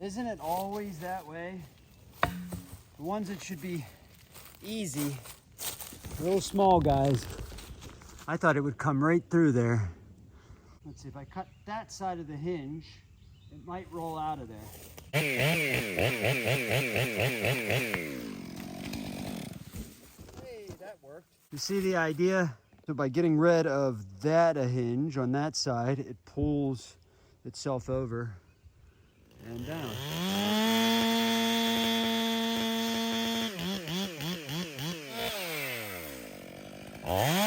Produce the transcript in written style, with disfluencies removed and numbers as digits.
Isn't it always that way? The ones that should be easy, little small guys. I thought it would come right through there. Let's see, if I cut that side of the hinge, it might roll out of there. Hey, that worked. You see the idea? So by getting rid of that hinge on that side, it pulls itself over and down. Oh.